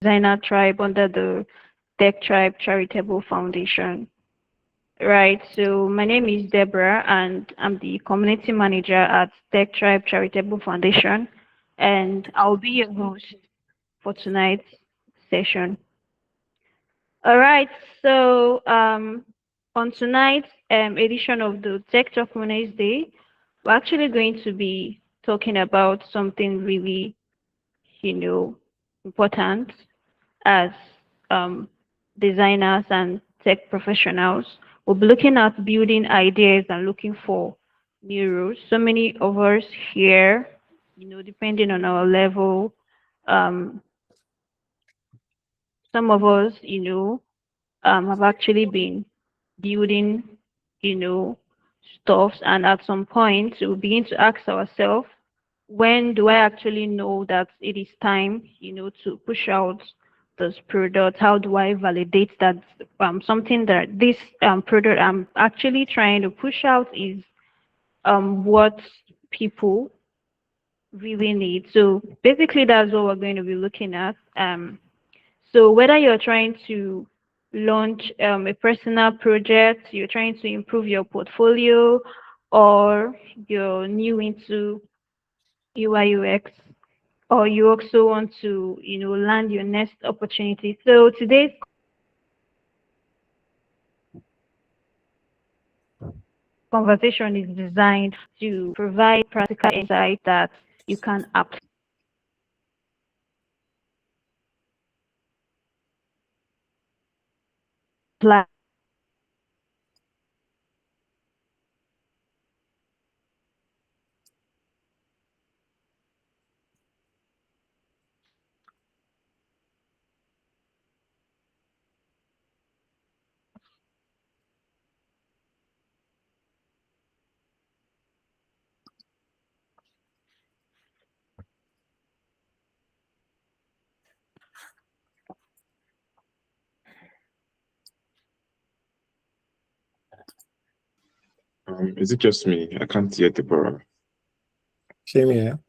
designer tribe under the Tech Tribe Charitable Foundation. Right, so my name is Deborah, and I'm the community manager at Tech Tribe Charitable Foundation, and I'll be your host for tonight's session. All right, so on tonight's edition of the Tech Talk Wednesday, we're actually going to be talking about something really, you know, important as um, designers and tech professionals. We'll be looking at building ideas and looking for new routes. So many of us here, depending on our level, um, some of us, have actually been building, you know, stuffs, and at some point we begin to ask ourselves, when do I actually know that it is time, to push out this product? How do I validate that something that this product I'm actually trying to push out is what people really need? So basically, that's what we're going to be looking at. So whether you're trying to launch a personal project, you're trying to improve your portfolio, or you're new into UI UX, or you also want to, land your next opportunity. So today's conversation is designed to provide practical insight that you can apply. Is it just me? I can't hear Deborah. Same here.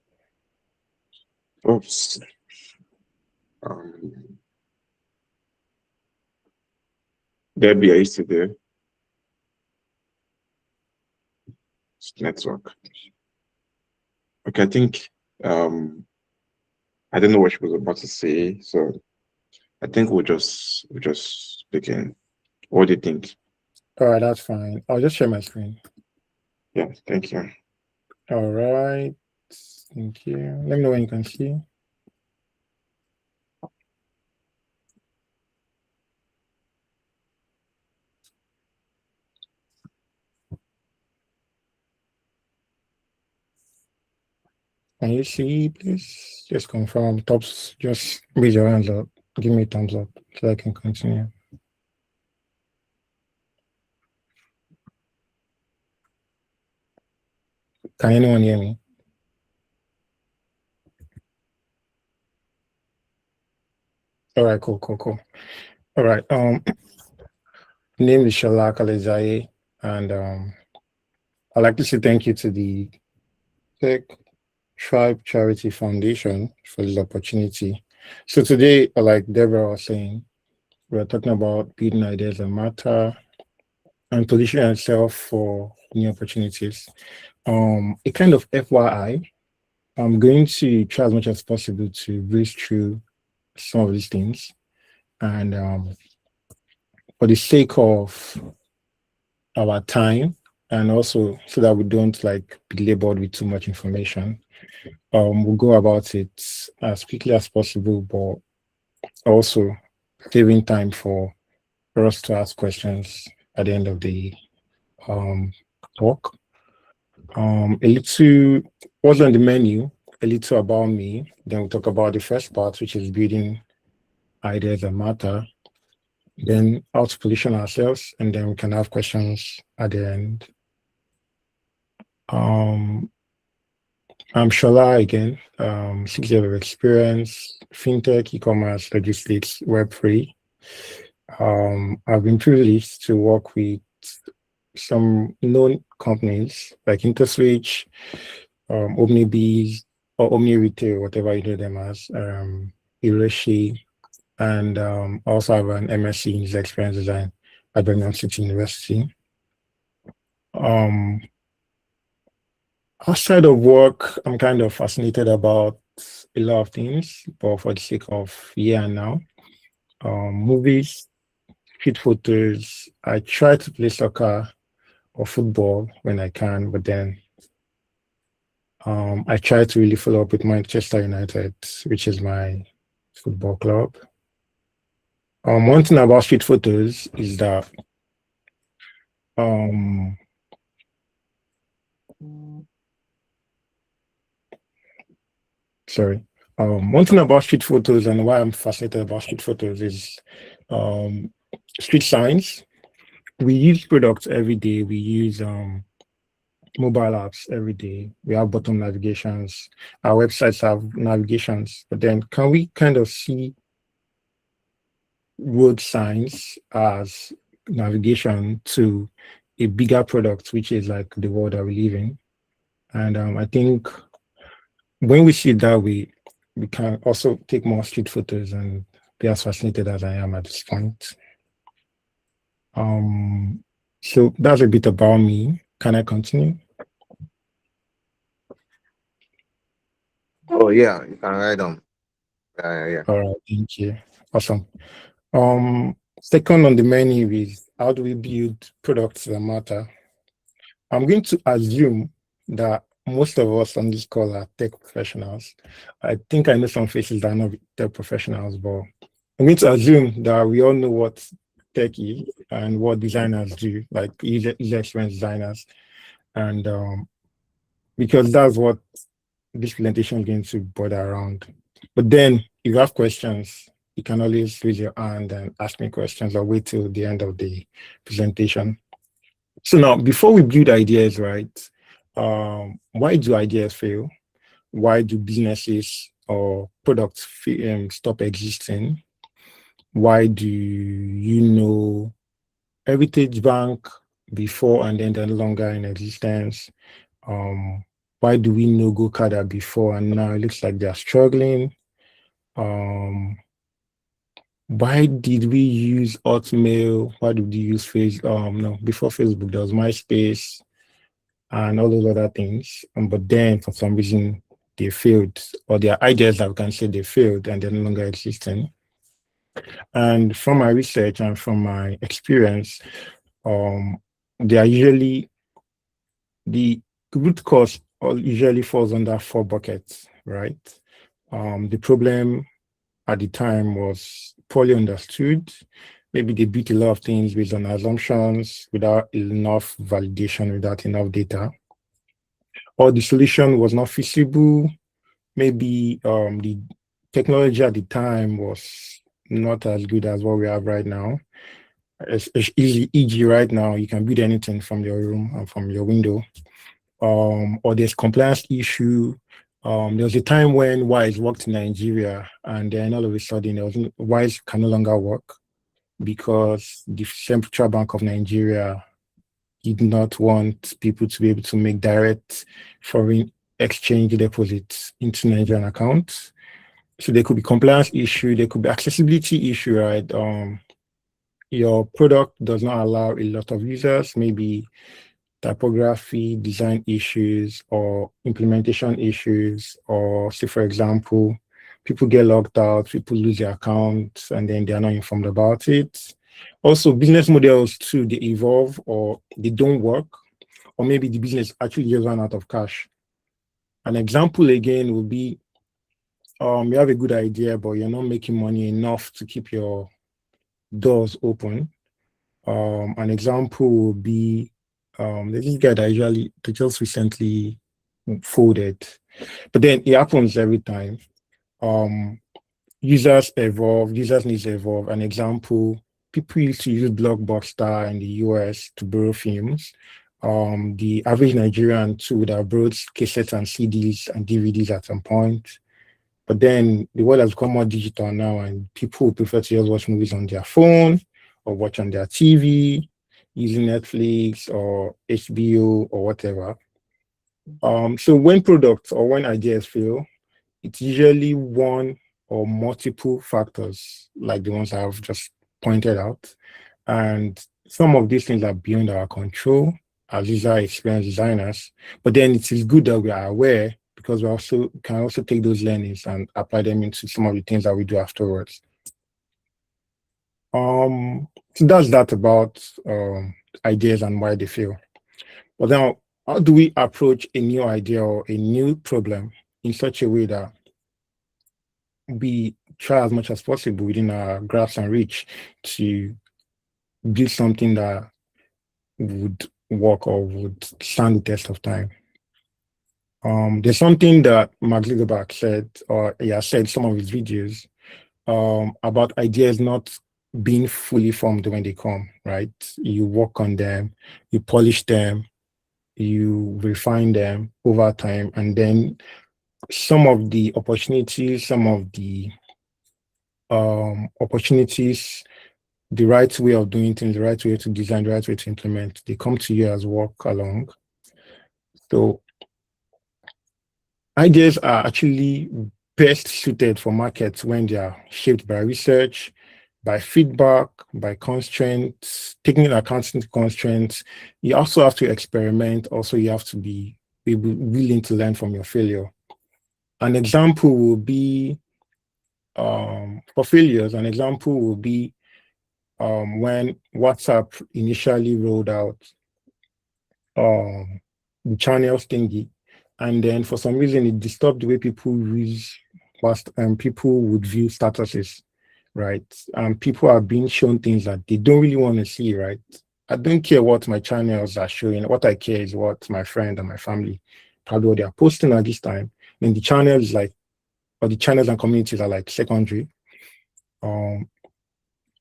Oops. Um, Debbie, are you still there? It's network. Okay, I think I don't know what she was about to say, so I think we'll just begin. What do you think? All right, that's fine. I'll just share my screen. Yeah, thank you. All right. Thank you. Let me know when you can see. Can you see, please? Just confirm. Tops, just raise your hands up. Give me a thumbs up so I can continue. Can anyone hear me? All right, cool. All right. Name is Olusola Kalejaiye, and I'd like to say thank you to the Tech Tribe Charity Foundation for this opportunity. So today, like Deborah was saying, we're talking about building ideas that matter and positioning ourselves for new opportunities. A kind of FYI, I'm going to try as much as possible to breeze through some of these things. And for the sake of our time, and also so that we don't like be labored with too much information, we'll go about it as quickly as possible, but also saving time for us to ask questions at the end of the talk. A little what's on the menu, a little about me. Then we'll talk about the first part, which is building ideas that matter. Then how to position ourselves, and then we can have questions at the end. I'm Shola again, 6 years of experience, fintech, e-commerce, logistics, Web3. I've been privileged to work with some known companies like InterSwitch, OmniBees, or Omni Retail, whatever you know them as, Hiroshi, and I also have an MSc in user experience design at Birmingham City University. Um, Outside of work, I'm kind of fascinated about a lot of things, but for the sake of here and now, movies, street photos. I try to play soccer or football when I can, but then I try to really follow up with Manchester United, which is my football club. One thing about street photos is that um, sorry. One thing about street photos and why I'm fascinated about street photos is um, street signs. We use products every day. We use mobile apps every day. We have bottom navigations. Our websites have navigations. But then can we kind of see road signs as navigation to a bigger product, which is like the world that we live in? And I think when we see it that way, we can also take more street photos and be as fascinated as I am at this point. Um, so that's a bit about me. Can I continue? Oh yeah, you can write on. Yeah. All right, thank you. Awesome. Second on the menu is how do we build products that matter? I'm going to assume that most of us on this call are tech professionals. I think I know some faces that are not tech professionals, but I'm going to assume that we all know what tech is and what designers do, like user experience designers. And because that's what this presentation is going to border around. But then if you have questions, you can always raise your hand and ask me questions or wait till the end of the presentation. So now, before we build ideas, right? Why do ideas fail? Why do businesses or products stop existing? Why do you know Heritage Bank before and then they're no longer in existence? Um, why do we know GoCada before and now it looks like they're struggling? Um, why did we use Hotmail? Why did we use Facebook? No, before Facebook, there was MySpace and all those other things. But then for some reason they failed, or their ideas that we can say they failed and they're no longer existing. And from my research and from my experience, um, they are usually the root cause usually falls under four buckets, right? The problem at the time was poorly understood. Maybe they built a lot of things based on assumptions without enough validation, without enough data. Or the solution was not feasible. Maybe the technology at the time was not as good as what we have right now. It's easy, e.g., right now, you can build anything from your room and from your window. Or there's compliance issue. There was a time when Wise worked in Nigeria, and then all of a sudden, Wise can no longer work because the Central Bank of Nigeria did not want people to be able to make direct foreign exchange deposits into Nigerian accounts. So there could be compliance issue, there could be accessibility issue, right? Your product does not allow a lot of users, maybe typography, design issues, or implementation issues, or say, for example, people get logged out, people lose their accounts, and then they are not informed about it. Also, business models too, they evolve or they don't work, or maybe the business actually just run out of cash. An example again would be you have a good idea, but you're not making money enough to keep your doors open. An example would be there's this guy that that just recently folded, but then it happens every time. Um, Users evolve, users needs evolve. An example, people used to use Blockbuster in the US to borrow films. The average Nigerian too would have borrowed cassettes and CDs and DVDs at some point. But then the world has become more digital now, and people prefer to just watch movies on their phone or watch on their TV using Netflix or HBO or whatever. So when products or when ideas fail, it's usually one or multiple factors like the ones I've just pointed out. And some of these things are beyond our control as user experience designers. But then it is good that we are aware because we also can also take those learnings and apply them into some of the things that we do afterwards. So that's that about ideas and why they fail. But now, how do we approach a new idea or a new problem in such a way that we try as much as possible within our grasp and reach to build something that would work or would stand the test of time? There's something that Mark Zuckerberg said, or he has said in some of his videos, about ideas not being fully formed when they come, right? You work on them, you polish them, you refine them over time, and then some of the opportunities, opportunities, the right way of doing things, the right way to design, the right way to implement, they come to you as work along. So ideas are actually best suited for markets when they are shaped by research, by feedback, by constraints, taking into account constraints. You also have to experiment. Also, you have to be willing to learn from your failure. An example will be for failures. An example will be when WhatsApp initially rolled out the channels thingy, and then for some reason it disturbed the way people use people would view statuses, right? People are being shown things that they don't really want to see, right? I don't care what my channels are showing. What I care is what my friend and my family, probably what they are posting at this time. And the channels or the channels and communities are like secondary.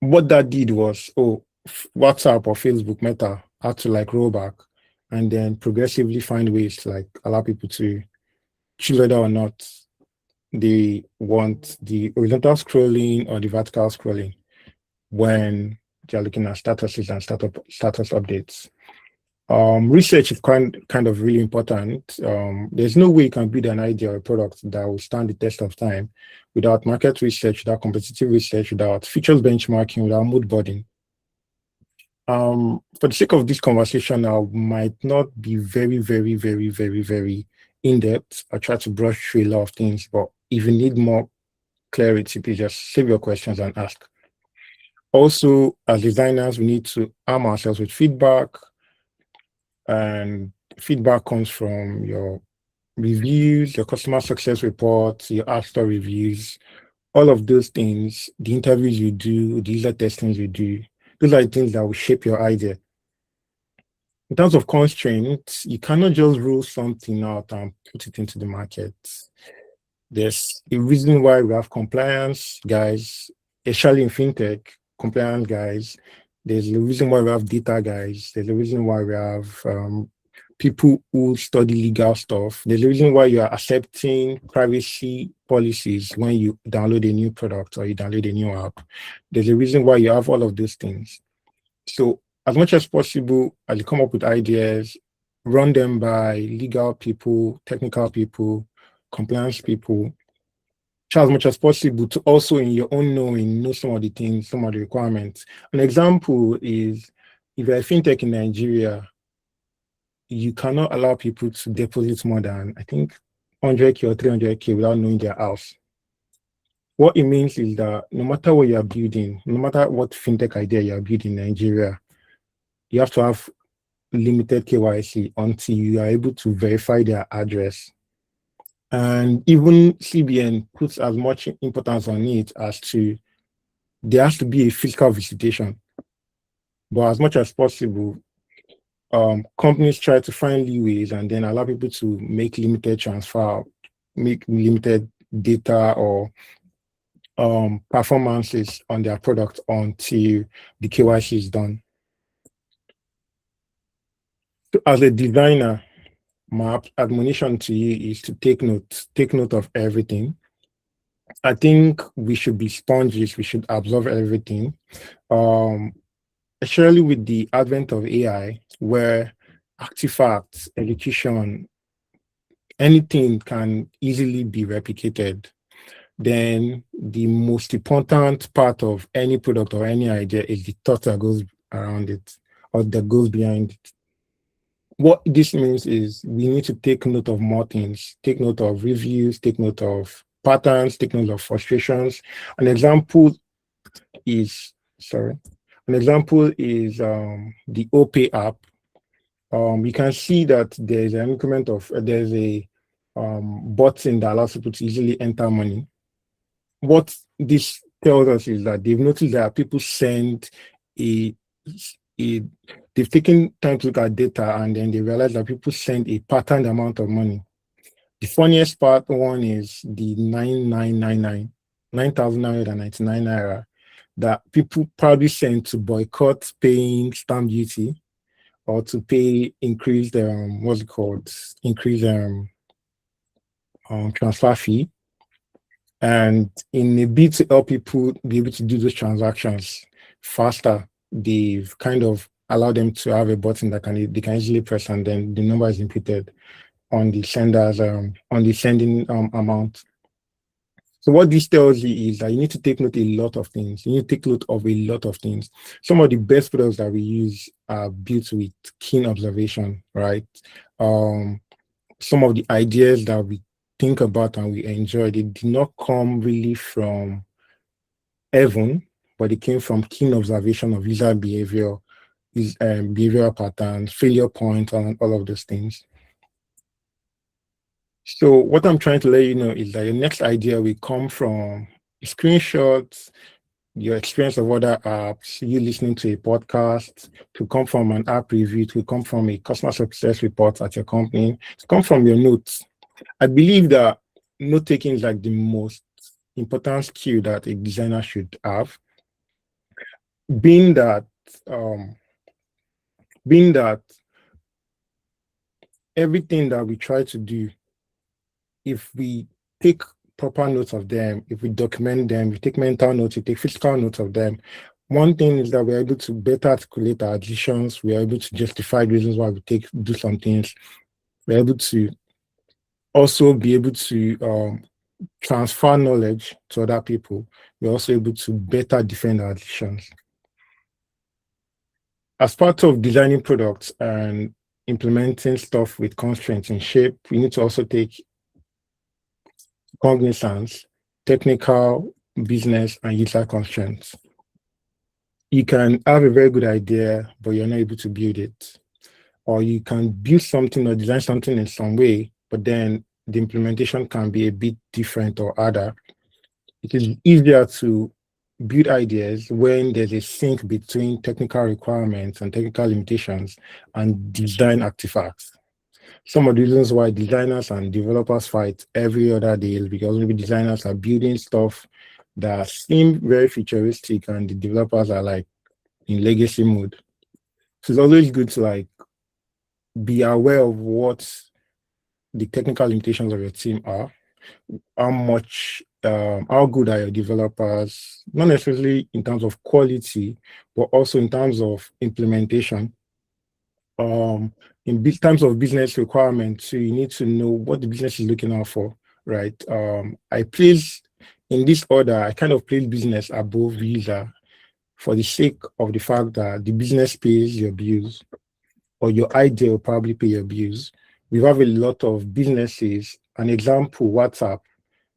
What that did was, WhatsApp or Facebook Meta had to like roll back and then progressively find ways to like allow people to choose whether or not they want the horizontal scrolling or the vertical scrolling when they're looking at statuses and status updates. Research is kind of really important. There's no way you can build an idea or a product that will stand the test of time without market research, without competitive research, without features benchmarking, without mood boarding. For the sake of this conversation, I might not be very, very, very, very, very in depth. I try to brush through a lot of things, but if you need more clarity, please just save your questions and ask. Also, as designers, we need to arm ourselves with feedback, and feedback comes from your reviews, your customer success reports, your App Store reviews, all of those things, the interviews you do, the user testings you do, those are the things that will shape your idea. In terms of constraints, you cannot just rule something out and put it into the market. There's a reason why we have compliance guys, especially in fintech, compliance guys. There's a reason why we have data guys. There's a reason why we have people who study legal stuff. There's a reason why you are accepting privacy policies when you download a new product or you download a new app. There's a reason why you have all of those things. So as much as possible, as you come up with ideas, run them by legal people, technical people, compliance people. Try as much as possible to also in your own knowing, know some of the things, some of the requirements. An example is if you're a fintech in Nigeria, you cannot allow people to deposit more than, I think, 100K or 300K without knowing their house. What it means is that no matter what you're building, no matter what fintech idea you're building in Nigeria, you have to have limited KYC until you are able to verify their address. And even CBN puts as much importance on it as to there has to be a physical visitation. But as much as possible, companies try to find leeways and then allow people to make limited transfer, make limited data or performances on their product until the KYC is done. So as a designer, my admonition to you is to take note of everything. I think we should be sponges, we should absorb everything. Especially with the advent of AI, where artifacts, execution, anything can easily be replicated. then the most important part of any product or any idea is the thought that goes around it or that goes behind it. What this means is we need to take note of more things, take note of reviews, take note of patterns, take note of frustrations. An example is, sorry, an example is the OPay app. We can see that there's an increment of, there's a button that allows people to easily enter money. What this tells us is that they've noticed that people send a, a they've taken time to look at data and then they realize that people send a patterned amount of money. The funniest part one is the 9999, 9,999 naira that people probably send to boycott paying stamp duty or to pay increased what's it called? Increased transfer fee. And in a bid to help people be able to do those transactions faster, they've kind of allowed them to have a button that they can easily press and then the number is imputed on the sender's on the sending amount. So what this tells you is that you need to take note of a lot of things. You need to take note of a lot of things. Some of the best products that we use are built with keen observation, right? Some of the ideas that we think about and we enjoy, they did not come really from heaven, but it came from keen observation of user behavior, behavioral patterns, failure points, and all of those things. So what I'm trying to let you know is that your next idea will come from screenshots, your experience of other apps, you listening to a podcast, to come from an app review, to come from a customer success report at your company, to come from your notes. I believe that note taking is like the most important skill that a designer should have. Being that um, being that everything that we try to do, if we take proper notes of them, if we document them, we take mental notes, we take physical notes of them, one thing is that we're able to better articulate our decisions, we're able to justify reasons why we do some things, we're able to also be able to transfer knowledge to other people, we're also able to better defend our decisions. As part of designing products and implementing stuff with constraints in shape, we need to also take cognizance, technical, business, and user constraints. You can have a very good idea, but you're not able to build it. Or you can build something or design something in some way, but then the implementation can be a bit different or other. It is easier to build ideas when there's a sync between technical requirements and technical limitations and design artifacts. Some of the reasons why designers and developers fight every other day is because maybe designers are building stuff that seem very futuristic and the developers are like in legacy mode. So it's always good to like be aware of what the technical limitations of your team are, how good are your developers, not necessarily in terms of quality, but also in terms of implementation. In terms of business requirements, so you need to know what the business is looking out for, right? I place in this order, I kind of place business above user for the sake of the fact that the business pays your bills, or your idea will probably pay your bills. We have a lot of businesses. An example, WhatsApp.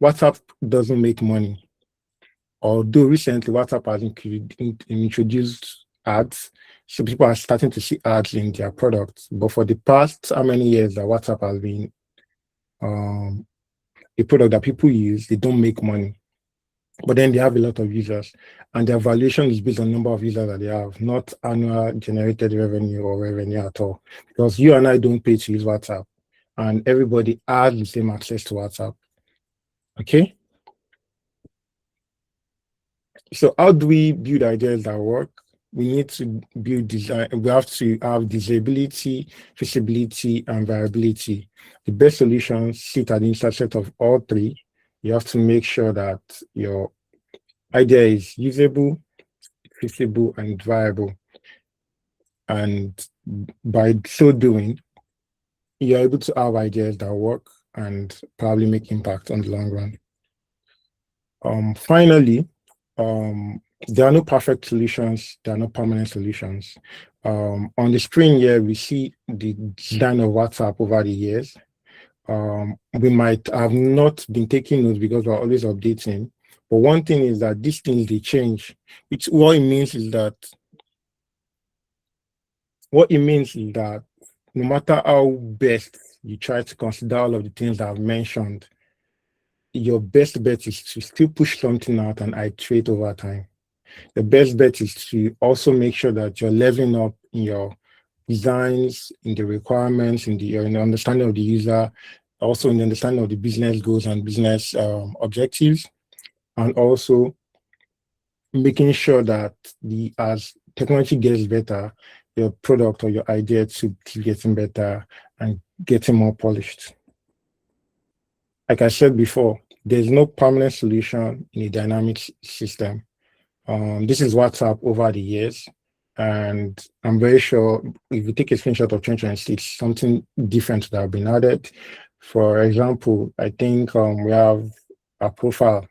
WhatsApp doesn't make money. Although recently WhatsApp has introduced ads, so people are starting to see ads in their products. But for the past how many years that WhatsApp has been a product that people use, they don't make money. But then they have a lot of users, and their valuation is based on number of users that they have, not annual generated revenue or revenue at all. Because you and I don't pay to use WhatsApp, and everybody has the same access to WhatsApp. Okay. So how do we build ideas that work? We need to build design. We have to have disability, feasibility, and viability. The best solutions sit at the intersection of all three. You have to make sure that your idea is usable, feasible, and viable. And by so doing, you're able to have ideas that work and probably make impact on the long run. Finally, there are no perfect solutions, there are no permanent solutions. On the screen here, we see the design of WhatsApp over the years. We might have not been taking notes because we're always updating. But one thing is that these things, they change. What it means is that no matter how best you try to consider all of the things that I've mentioned, your best bet is to still push something out and iterate over time. The best bet is to also make sure that you're leveling up in your designs, in the requirements, in the understanding of the user, also in the understanding of the business goals and business objectives, and also making sure that as technology gets better, your product or your idea to keep getting better and getting more polished. Like I said before, there's no permanent solution in a dynamic system. This is WhatsApp over the years. And I'm very sure if you take a screenshot of 2026, something different that have been added. For example, I think we have a profile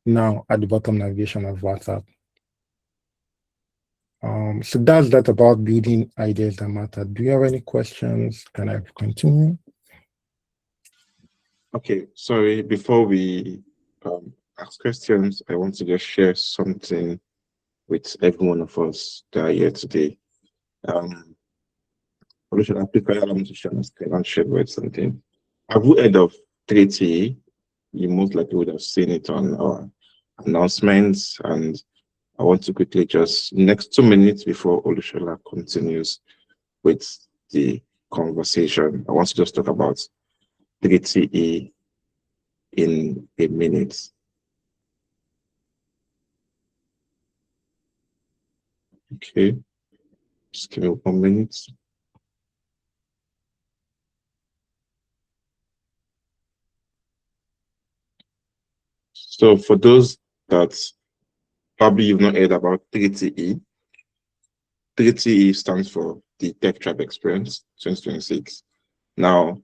now at the bottom navigation of WhatsApp. So that's that about building ideas that matter. Do you have any questions? Can I continue? Okay, sorry, before we ask questions, I want to just share something with every one of us that are here today. Olusola, please allow me to share my screen and share with something. Have you heard of 3T? You most likely would have seen it on our announcements, and I want to quickly just next 2 minutes before Olusola continues with the conversation. I want to just talk about 3TE in a minute. Okay, just give me 1 minute. So for those that probably you've not heard about 3TE, 3TE stands for the Tech Tribe Experience 2026. Now,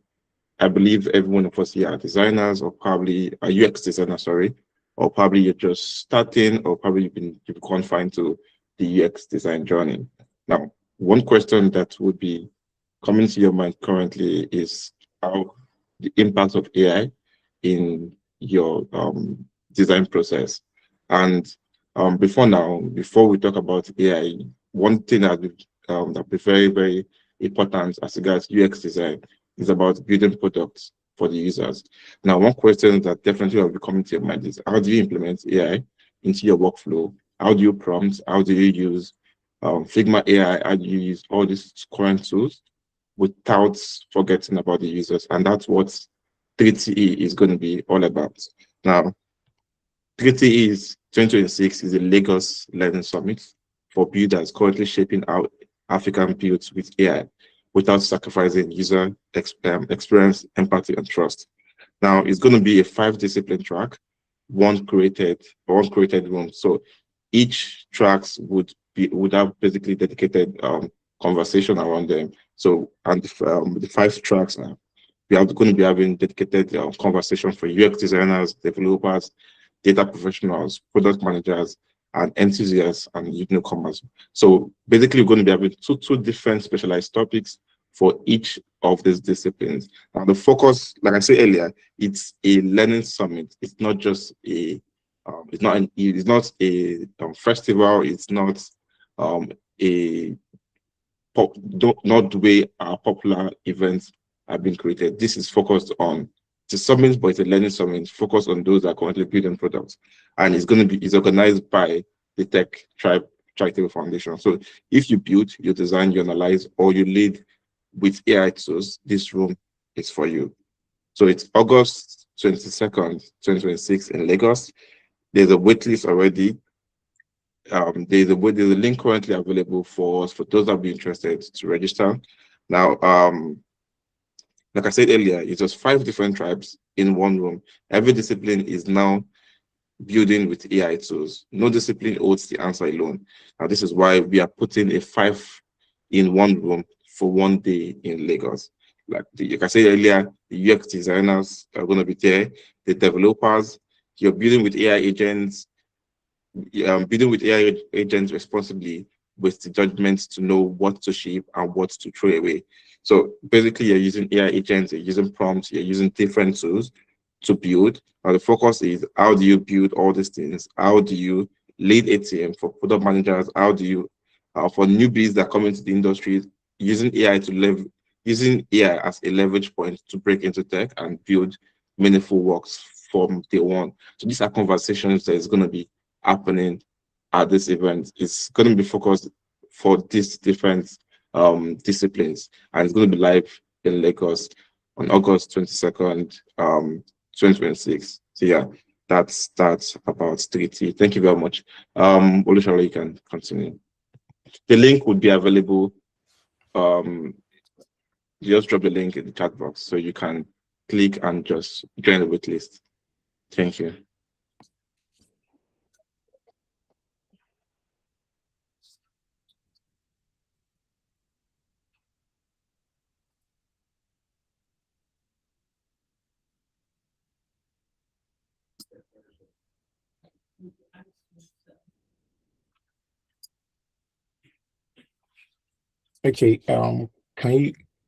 I believe every one of us here are designers, or probably a UX designer, sorry, or probably you're just starting, or probably you've confined to the UX design journey. Now, one question that would be coming to your mind currently is how the impact of AI in your design process. And before we talk about AI, one thing that be very, very important as regards UX design is about building products for the users. Now, one question that definitely will be coming to your mind is how do you implement AI into your workflow? How do you prompt? How do you use Figma AI? How do you use all these current tools without forgetting about the users? And that's what 3TE is going to be all about. Now, 3TE is 2026 is the Lagos Learning Summit for builders currently shaping how African builds with AI without sacrificing user experience, empathy, and trust. Now, it's going to be a 5-discipline track, one created room. So each tracks would have basically dedicated conversation around them. So, and the 5 tracks now, we are going to be having dedicated conversation for UX designers, developers, data professionals, product managers, and enthusiasts and newcomers. So basically, we're going to be having two different specialized topics for each of these disciplines. Now, the focus, like I said earlier, it's a learning summit. It's not just a festival. It's not not the way our popular events have been created. This is focused on the summit, but it's a learning summit focused on those that are currently building products, and it's organized by the Tech Tribe Charitable Foundation. So if you build, you design, you analyze, or you lead with AI tools, this room is for you. So it's August 22nd, 2026 in Lagos. There's a waitlist already. There's a link currently available for those that be interested to register. Now, like I said earlier, it's just 5 different tribes in one room. Every discipline is now building with AI tools. No discipline holds the answer alone. Now, this is why we are putting a 5 in one room for one day in Lagos. Like I said earlier, the UX designers are going to be there, the developers, you're building with AI agents, building with AI agents responsibly with the judgment to know what to ship and what to throw away. So basically, you're using AI agents, you're using prompts, you're using different tools to build. And the focus is how do you build all these things? How do you lead ATM for product managers? How do you, for newbies that come into the industry, using AI to using AI as a leverage point to break into tech and build meaningful works from day one. So these are conversations that is going to be happening at this event. It's going to be focused for these different disciplines, and it's going to be live in Lagos on August 22nd, 2026. So yeah, that's about 3T. Thank you very much. Olusola, you can continue. The link would be available. Just drop the link in the chat box so you can click and just join the waitlist. Thank you. Okay.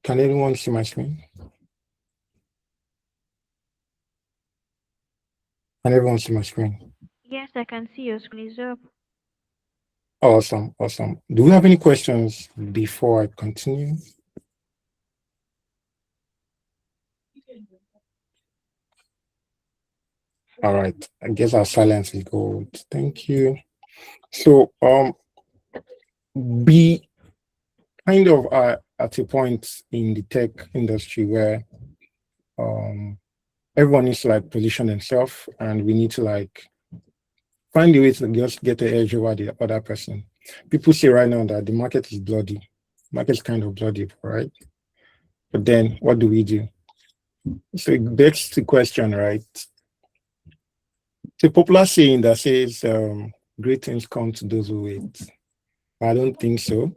Can anyone see my screen? Can everyone see my screen? Yes, I can see your screen is up. Awesome, awesome. Do we have any questions before I continue? All right. I guess our silence is gold. Thank you. So we kind of are at a point in the tech industry where everyone needs to like position themselves, and we need to like find a way to just get the edge over the other person. People say right now that the market is bloody. Market's kind of bloody, right? But then what do we do? So it begs the question, right? It's a popular saying that says great things come to those who wait. I don't think so.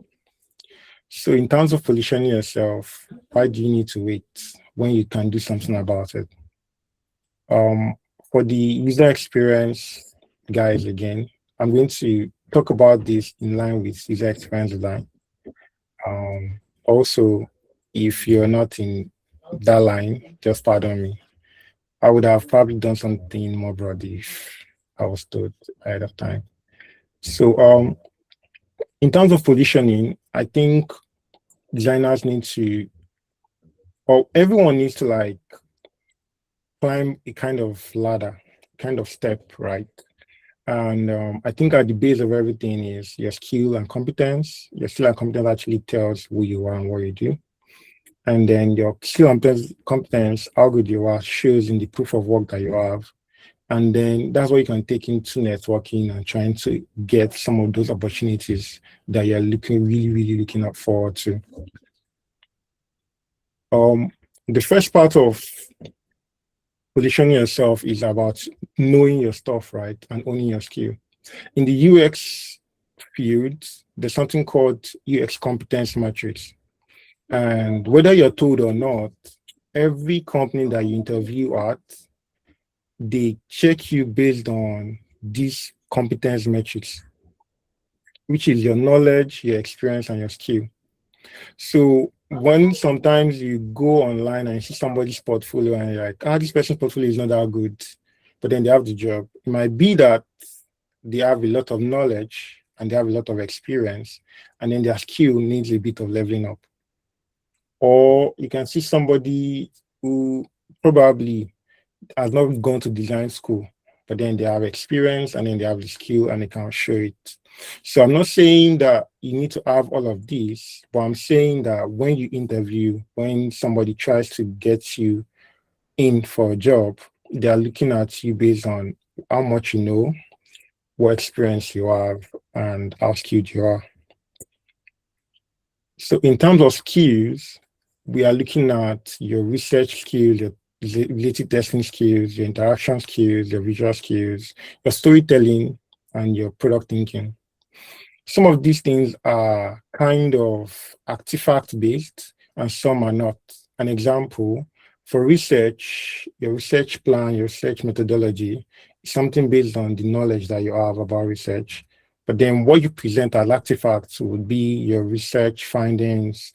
So in terms of positioning yourself, why do you need to wait when you can do something about it? For the user experience guys, again, I'm going to talk about this in line with user experience design. Also, if you're not in that line, just pardon me. I would have probably done something more broad if I was told ahead of time. So in terms of positioning, I think designers need to, or everyone needs to like climb a kind of ladder, kind of step, right? And I think at the base of everything is your skill and competence. Your skill and competence actually tells who you are and what you do. And then your skill and competence, how good you are, shows in the proof of work that you have. And then that's what you can take into networking and trying to get some of those opportunities that you're really looking up forward to. The first part of positioning yourself is about knowing your stuff, right? And owning your skill. In the UX field, there's something called UX competence matrix. And whether you're told or not, every company that you interview at, they check you based on these competence metrics, which is your knowledge, your experience, and your skill. So when sometimes you go online and you see somebody's portfolio and you're like, this person's portfolio is not that good, but then they have the job. It might be that they have a lot of knowledge and they have a lot of experience, and then their skill needs a bit of leveling up. Or you can see somebody who probably has not gone to design school, but then they have experience and then they have the skill and they can show it. So I'm not saying that you need to have all of these, but I'm saying that when you interview, when somebody tries to get you in for a job, they're looking at you based on how much you know, what experience you have, and how skilled you are. So in terms of skills, we are looking at your research skills, your related testing skills, your interaction skills, your visual skills, your storytelling, and your product thinking. Some of these things are kind of artifact based and some are not. An example, for research, your research plan, your research methodology something based on the knowledge that you have about research. But then what you present as artifacts would be your research findings,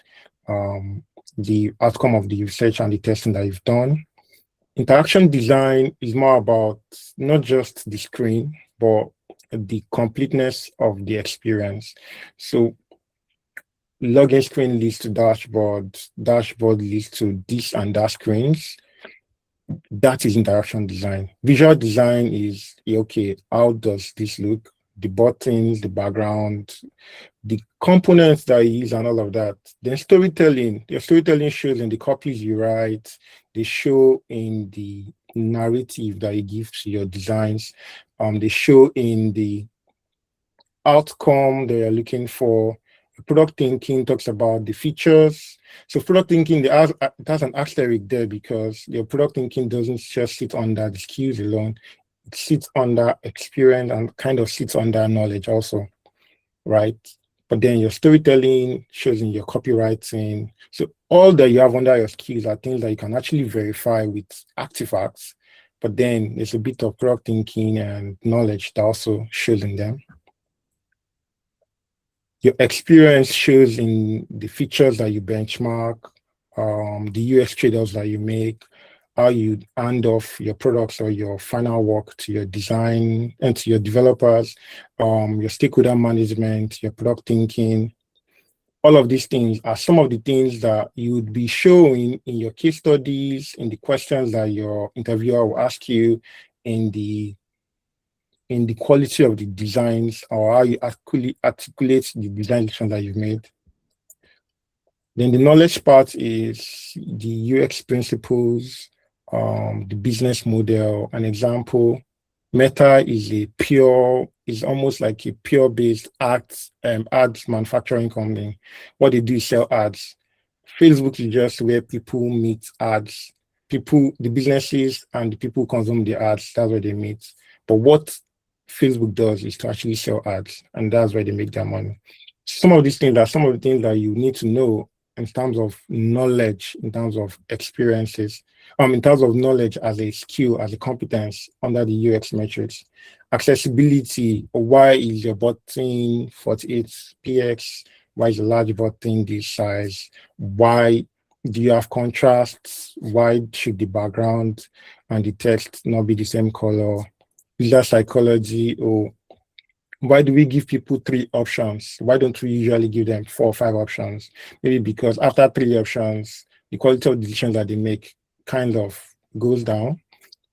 um, the outcome of the research and the testing that you've done. Interaction design is more about not just the screen, but the completeness of the experience. So login screen leads to dashboard, dashboard leads to this and that screens. That is interaction design. Visual design is okay, how does this look? The buttons, the background, the components that you use and all of that. Then storytelling, your storytelling shows in the copies you write, they show in the narrative that you give to your designs, they show in the outcome they are looking for. Product thinking talks about the features. So product thinking, that's an asterisk there because your product thinking doesn't just sit under the skills alone. It sits under experience and kind of sits under knowledge also, right? But then your storytelling shows in your copywriting. So all that you have under your skills are things that you can actually verify with artifacts. But then there's a bit of product thinking and knowledge that also shows in them. Your experience shows in the features that you benchmark, the UX trade-offs that you make, how you hand off your products or your final work to your design and to your developers, your stakeholder management, your product thinking. All of these things are some of the things that you would be showing in your case studies, in the questions that your interviewer will ask you, in the quality of the designs or how you actually articulate the design decision that you've made. Then the knowledge part is the UX principles, the business model. An example, Meta is almost like a pure-based ads manufacturing company. What they do is sell ads. Facebook is just where people meet ads. People, the businesses and the people who consume the ads, that's where they meet. But what Facebook does is to actually sell ads, and that's where they make their money. Some of these things are some of the things that you need to know in terms of knowledge, in terms of experiences, in terms of knowledge as a skill, as a competence under the UX metrics. Accessibility, why is your button 48px? Why is a large button this size? Why do you have contrasts? Why should the background and the text not be the same color? User psychology, or why do we give people 3 options? Why don't we usually give them 4 or 5 options? Maybe because after 3 options, the quality of decisions that they make kind of goes down,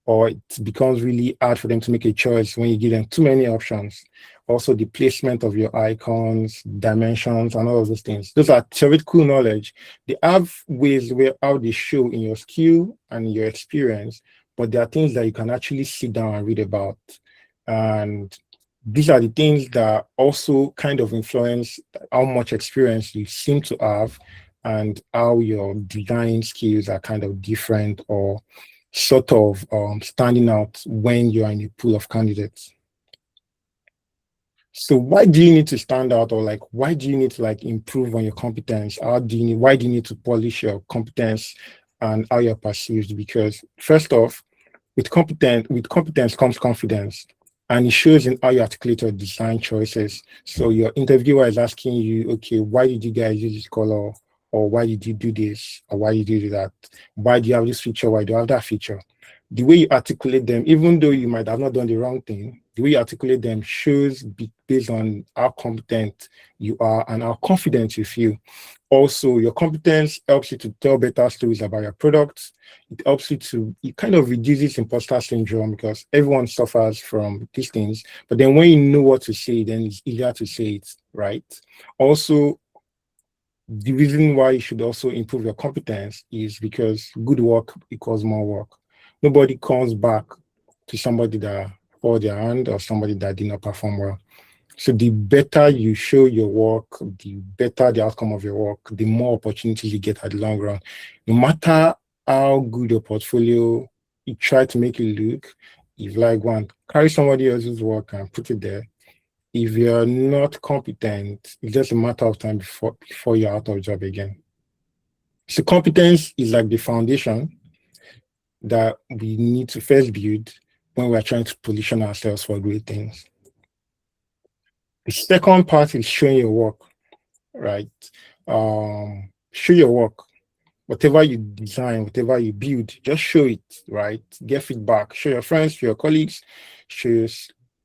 or it becomes really hard for them to make a choice when you give them too many options. Also, the placement of your icons, dimensions, and all of those things. Those are theoretical knowledge. They have ways where how they show in your skill and your experience, but there are things that you can actually sit down and read about. And these are the things that also kind of influence how much experience you seem to have and how your design skills are kind of different or sort of standing out when you're in a pool of candidates. So why do you need to stand out, or like why do you need to like improve on your competence? Why do you need to polish your competence and how you're perceived? Because first off, with competence comes confidence, and it shows in how you articulate your design choices. So your interviewer is asking you, okay, why did you guys use this color? Or why did you do this? Or why did you do that? Why do you have this feature? Why do you have that feature? The way you articulate them, even though you might have not done the wrong thing, the way you articulate them shows based on how competent you are and how confident you feel. Also, your competence helps you to tell better stories about your products. It helps you it kind of reduces imposter syndrome because everyone suffers from these things. But then when you know what to say, then it's easier to say it, right? Also, the reason why you should also improve your competence is because good work equals more work. Nobody comes back to somebody that poured their hand or somebody that did not perform well. So the better you show your work, the better the outcome of your work, the more opportunities you get at the long run. No matter how good your portfolio, you try to make it look, if like one, carry somebody else's work and put it there. If you're not competent, it's just a matter of time before you're out of job again. So competence is like the foundation that we need to first build, when we're trying to position ourselves for great things. The second part is showing your work, right? Show your work. Whatever you design, whatever you build, just show it, right? Get feedback. Show your friends, show your colleagues,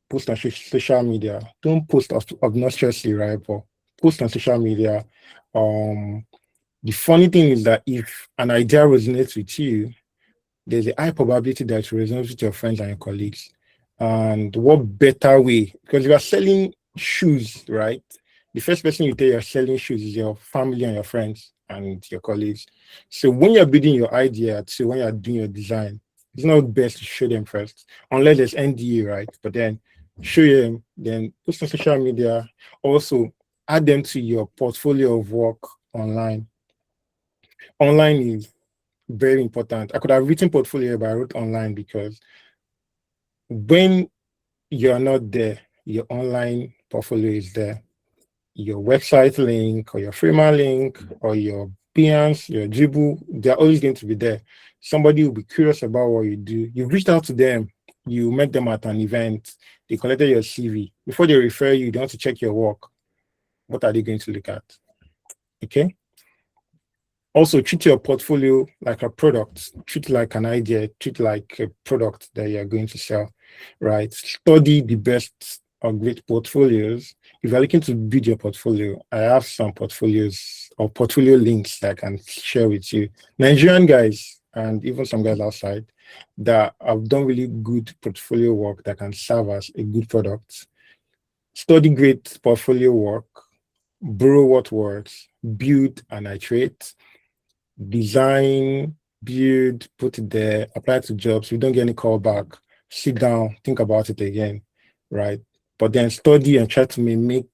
post on social media. Don't post obnoxiously, right? But post on social media. The funny thing is that if an idea resonates with you, there's a high probability that it resonates with your friends and your colleagues. And what better way? Because if you're selling shoes, right? The first person you tell you're selling shoes is your family and your friends and your colleagues. So when you're building your idea, so when you're doing your design, it's not best to show them first, unless there's NDA, right? But then show them, then post on social media. Also, add them to your portfolio of work online. Online is very important. I could have written portfolio, but I wrote online because when you're not there, your online portfolio is there. Your website link or your Framer link or your Behance, your Dribble, they're always going to be there. Somebody will be curious about what you do. You've reached out to them, you met them at an event, they collected your CV. Before they refer you, they want to check your work. What are they going to look at? Okay. Also, treat your portfolio like a product, treat it like an idea, treat it like a product that you're going to sell, right? Study the best or great portfolios. If you're looking to build your portfolio, I have some portfolios or portfolio links that I can share with you. Nigerian guys and even some guys outside that have done really good portfolio work that can serve as a good product. Study great portfolio work, borrow what works, build and iterate, design, build, put it there, apply to jobs. We don't get any call back. Sit down, think about it again, right? But then study and try to mimic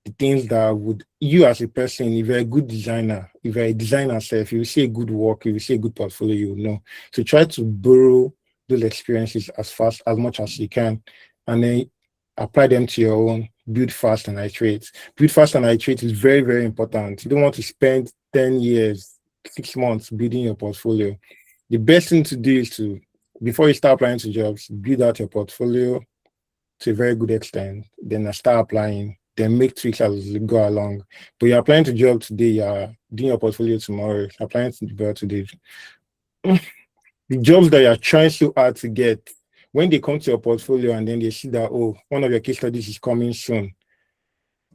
the things that would you as a person, if you're a good designer, if you're a designer self, you see a good work, if you see a good portfolio, you will know. So try to borrow those experiences as much as you can, and then apply them to your own. Build fast and iterate. Build fast and iterate is very, very important. You don't want to spend 10 years, 6 months building your portfolio. The best thing to do is to, before you start applying to jobs, build out your portfolio to a very good extent. Then start applying. Then make tweaks as you go along. But you're applying to job today, you're doing your portfolio tomorrow, applying to job today. The jobs that you're trying so hard to get, when they come to your portfolio and then they see that, oh, one of your case studies is coming soon,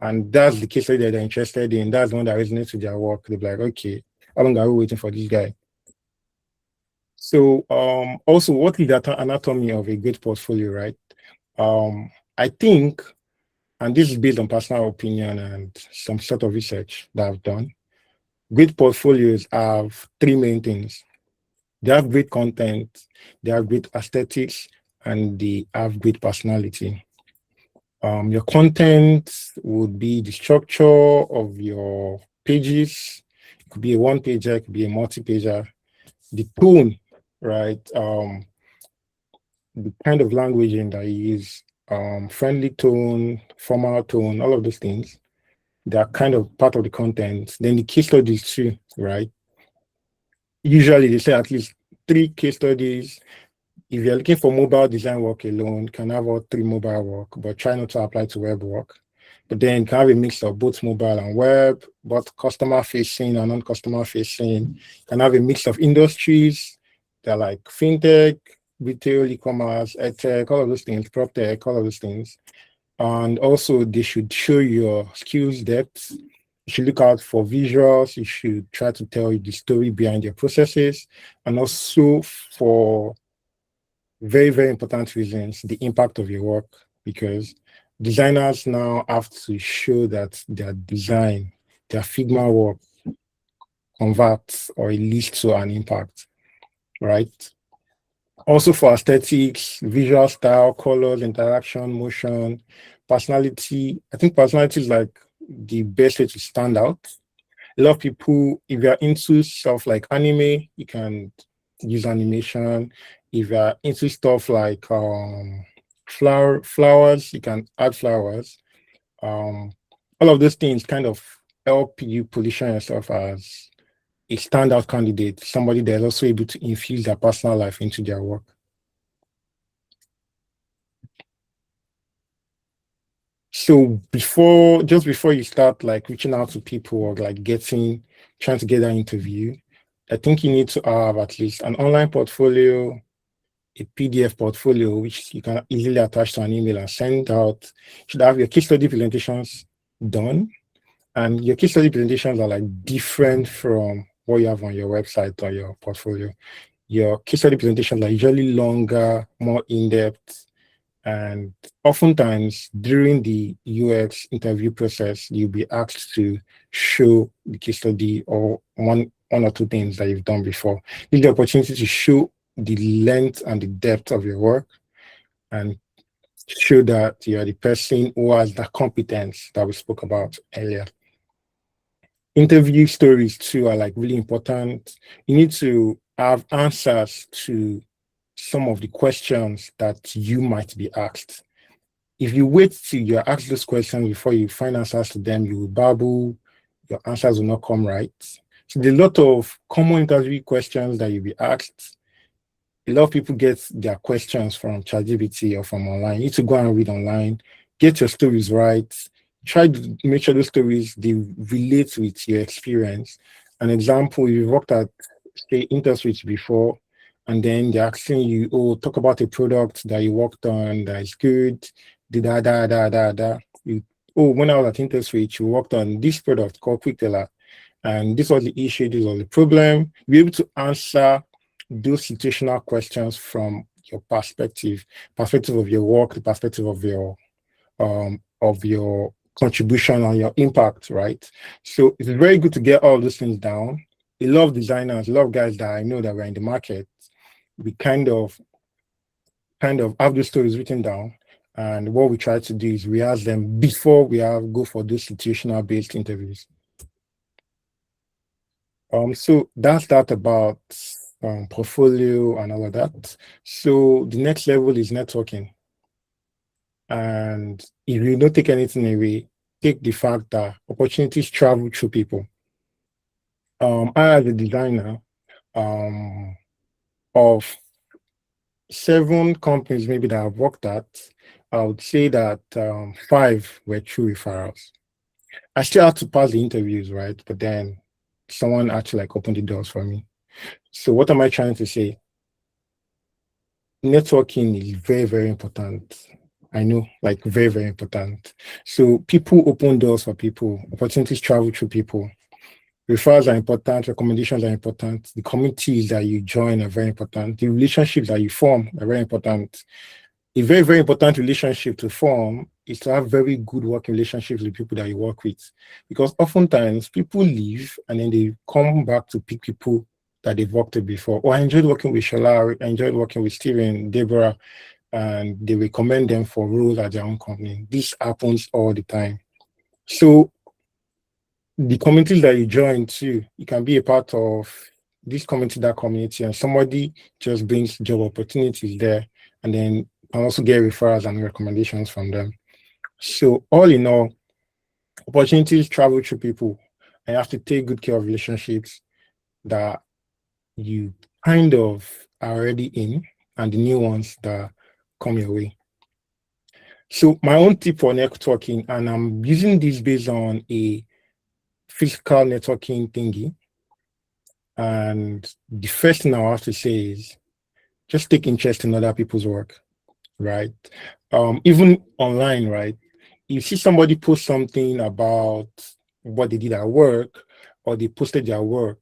and that's the case study that they're interested in, that's the one that resonates with their work, they'll be like, okay, how long are we waiting for this guy? So also, what is the anatomy of a great portfolio, right? I think, and this is based on personal opinion and some sort of research that I've done, great portfolios have three main things. They have great content, they have great aesthetics, and they have great personality. Your content would be the structure of your pages. It could be a one-pager, it could be a multi-pager. The tone, right? The kind of languaging that you use, friendly tone, formal tone, all of those things, they are kind of part of the content. Then the case studies too, right? Usually they say at least 3 case studies. If you're looking for mobile design work alone, you can have all 3 mobile work, but try not to apply to web work. But then you can have a mix of both mobile and web, both customer facing and non-customer facing. You can have a mix of industries. They're like fintech, retail, e-commerce, edtech, all of those things, prop tech, all of those things. And also they should show your skills depth. You should look out for visuals. You should try to tell the story behind your processes. And also for very, very important reasons, the impact of your work, because designers now have to show that their design, their Figma work converts or it leads to an impact, right? Also for aesthetics, visual style, colors, interaction, motion, personality. I think personality is like the best way to stand out. A lot of people, if you're into stuff like anime, you can use animation. If you're into stuff like flowers, you can add flowers. All of those things kind of help you position yourself as a standout candidate, somebody that's also able to infuse their personal life into their work. So just before you start like reaching out to people or like trying to get an interview, I think you need to have at least an online portfolio, a PDF portfolio, which you can easily attach to an email and send out. You should have your case study presentations done. And your case study presentations are like different from what you have on your website or your portfolio. Your case study presentations are usually longer, more in-depth, and oftentimes during the UX interview process, you'll be asked to show the case study or one or two things that you've done before. It's the opportunity to show the length and the depth of your work and show that you are the person who has that competence that we spoke about earlier. Interview stories too are like really important. You need to have answers to some of the questions that you might be asked. If you wait till you're asked those questions before you find answers to them, you will babble, your answers will not come right. So there's a lot of common interview questions that you'll be asked. A lot of people get their questions from ChatGPT or from online. You need to go and read online, get your stories right, try to make sure those stories they relate with your experience. An example, you worked at say industries before, and then they're asking you, oh, talk about a product that you worked on that is good, da da da da da. You, oh, when I was at Interswitch, you worked on this product called QuickTeller, and this was the issue, this was the problem. Be able to answer those situational questions from your perspective of your work, the perspective of your contribution and your impact, right? So it's very good to get all those things down. A lot of designers, a lot of guys that I know that were in the market, we kind of have those stories written down. And what we try to do is rehearse them before we go for those situational based interviews. So that's that about portfolio and all of that. So the next level is networking. And if you don't take anything away, take the fact that opportunities travel through people. I, as a designer, of 7 companies maybe that I've worked at, I would say that 5 were true referrals. I still had to pass the interviews, right? But then someone actually like opened the doors for me. So what am I trying to say? Networking is very, very important. I know, like very, very important. So people open doors for people, opportunities travel through people. Referrals are important, recommendations are important, the communities that you join are very important, the relationships that you form are very important. A very, very important relationship to form is to have very good working relationships with people that you work with. Because oftentimes people leave and then they come back to pick people that they've worked with before. Oh, I enjoyed working with Shola, I enjoyed working with Steven, Deborah, and they recommend them for roles at their own company. This happens all the time. So the communities that you join too, you can be a part of this community, that community, and somebody just brings job opportunities there, and then you can also get referrals and recommendations from them. So all in all, opportunities travel through people, and you have to take good care of relationships that you kind of are already in, and the new ones that come your way. So my own tip for networking, and I'm using this based on a physical networking thingy. And the first thing I have to say is just take interest in other people's work, right? Even online, right? You see somebody post something about what they did at work, or they posted their work,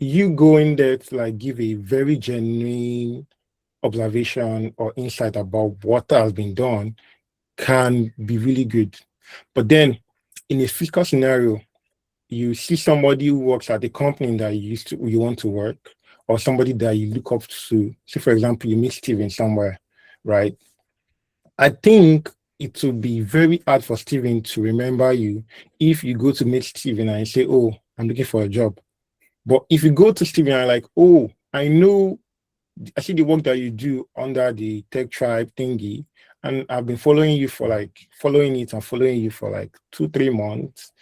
you go in there to like give a very genuine observation or insight about what has been done can be really good. But then in a physical scenario, you see somebody who works at the company that you want to work, or somebody that you look up to. Say, for example, you meet Steven somewhere, right? I think it would be very hard for Steven to remember you if you go to meet Steven and you say, oh, I'm looking for a job. But if you go to Steven and like, oh, I see the work that you do under the Tech Tribe thingy, and I've been following you for like, following it and following you for like 2-3 months.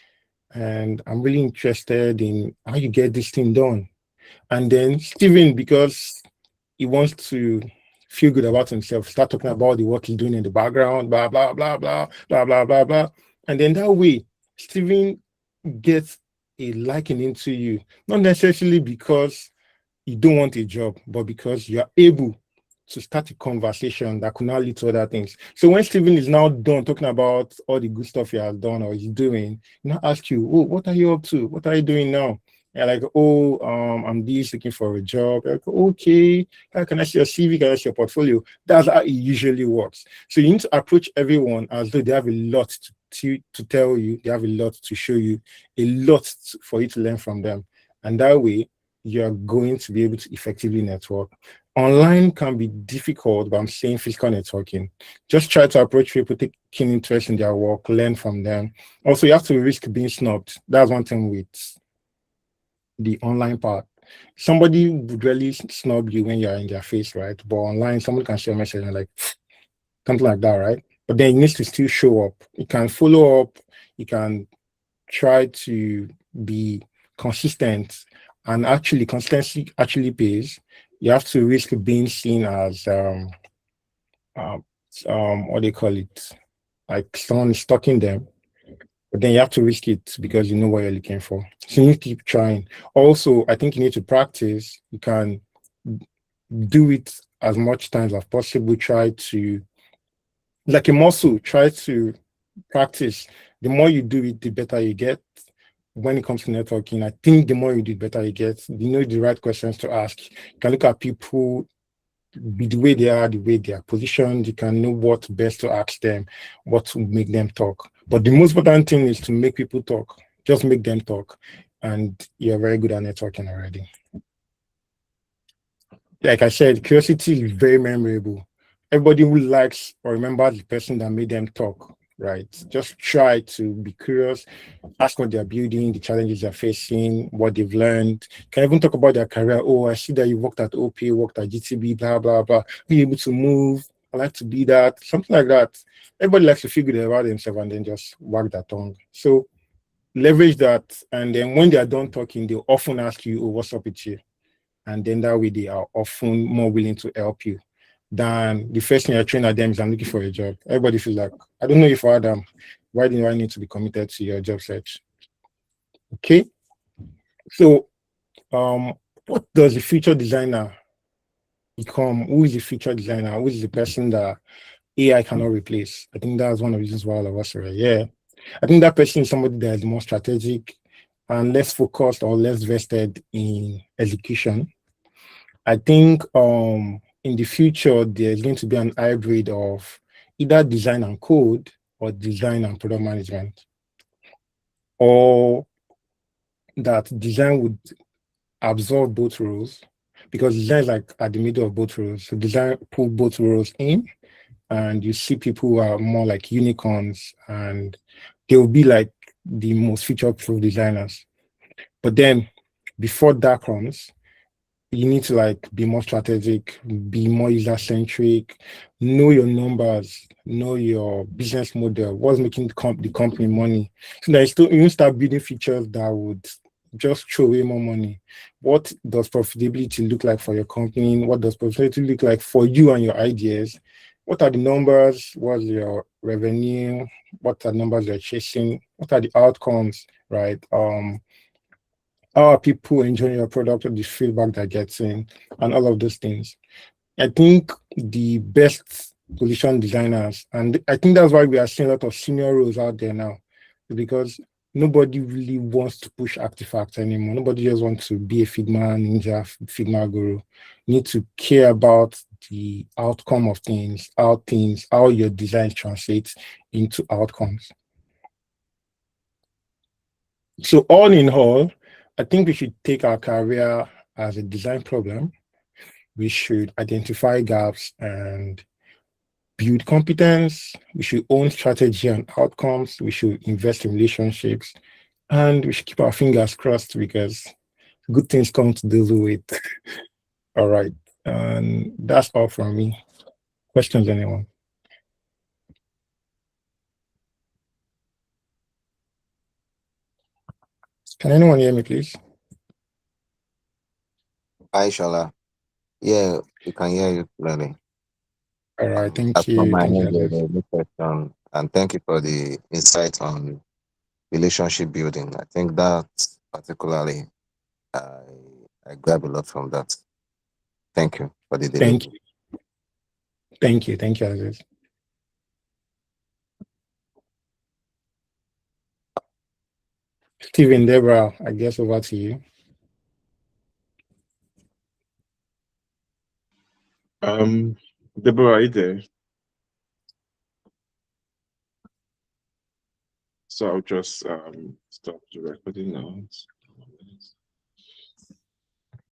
And I'm really interested in how you get this thing done. And then Steven, because he wants to feel good about himself, start talking about the work he's doing in the background, blah, blah, blah, blah, blah, blah, blah, blah. And then that way, Steven gets a liking into you, not necessarily because you don't want a job, but because you are able to start a conversation that could now lead to other things. So when Steven is now done talking about all the good stuff he has done or he's doing, he now ask you, oh, what are you up to? What are you doing now? And like, oh, I'm this looking for a job. Like, okay, how can I see your CV? Can I see your portfolio? That's how it usually works. So you need to approach everyone as though they have a lot to tell you, they have a lot to show you, a lot for you to learn from them. And that way, you're going to be able to effectively network. Online can be difficult, but I'm saying physical networking. Just try to approach people, take keen interest in their work, learn from them. Also, you have to risk being snubbed. That's one thing with the online part. Somebody would really snub you when you're in their face, right? But online, someone can share a message and like something like that, right? But then it needs to still show up. You can follow up, you can try to be consistent, and actually consistency actually pays. You have to risk being seen as uh, what do you call it, like someone is stalking them, but then you have to risk it because you know what you're looking for. So you need to keep trying. Also, I think you need to practice. You can do it as much times as possible. Try to, like a muscle, try to practice. The more you do it, the better you get. When it comes to networking, I think the more you do it, better you get. You know the right questions to ask. You can look at people, be the way they are, the way they are positioned. You can know what best to ask them, what to make them talk. But the most important thing is to make people talk. Just make them talk, and you're very good at networking already. Like I said, curiosity is very memorable. Everybody who likes or remembers the person that made them talk, right? Just try to be curious, ask what they're building, the challenges they're facing, what they've learned. Can even talk about their career. Oh, I see that you worked at OP, worked at GTB, blah, blah, blah. Be able to move. I like to be that, something like that. Everybody likes to feel good about themselves and then just wag their tongue. So leverage that. And then when they are done talking, they'll often ask you, oh, what's up with you? And then that way they are often more willing to help you than the first thing you're throwing at them is I'm looking for a job. Everybody feels like, I don't know if I Adam, why do I need to be committed to your job search? Okay. So um what does the future designer become? Who is the future designer? Who is the person that AI cannot replace? I think that's one of the reasons why all of us are yeah. I think that person is somebody that is more strategic and less focused or less vested in execution. I think in the future there's going to be an hybrid of either design and code or design and product management, or that design would absorb both roles because design is like at the middle of both roles. So design pull both roles in, and you see people who are more like unicorns, and they will be like the most future-proof designers. But then before that comes, you need to like be more strategic, be more user centric, know your numbers, know your business model, what's making the company money. So that you start building features that would just throw away more money. What does profitability look like for your company? What does profitability look like for you and your ideas? What are the numbers? What's your revenue? What are the numbers you're chasing? What are the outcomes, right? How are people enjoying your product, the feedback they're getting, and all of those things. I think the best position designers, and I think that's why we are seeing a lot of senior roles out there now, because nobody really wants to push artifacts anymore. Nobody just wants to be a Figma ninja, Figma guru. You need to care about the outcome of things, how your design translates into outcomes. So all in all, I think we should take our career as a design problem. We should identify gaps and build competence. We should own strategy and outcomes. We should invest in relationships. And we should keep our fingers crossed because good things come to those who wait. All right. And that's all from me. Questions, anyone? Can anyone hear me, please? Hi, Shola. Yeah, we can hear you clearly. All right. That's Thank not you. my Thank you, end. Aziz. No question. And thank you for the insight on relationship building. I think that particularly, I, I grab a lot from that. Thank you for the Thank delivery. you. Thank you. Thank you, Aziz. Stephen, Deborah, I guess over to you. Deborah, are you there? So I'll just stop the recording now.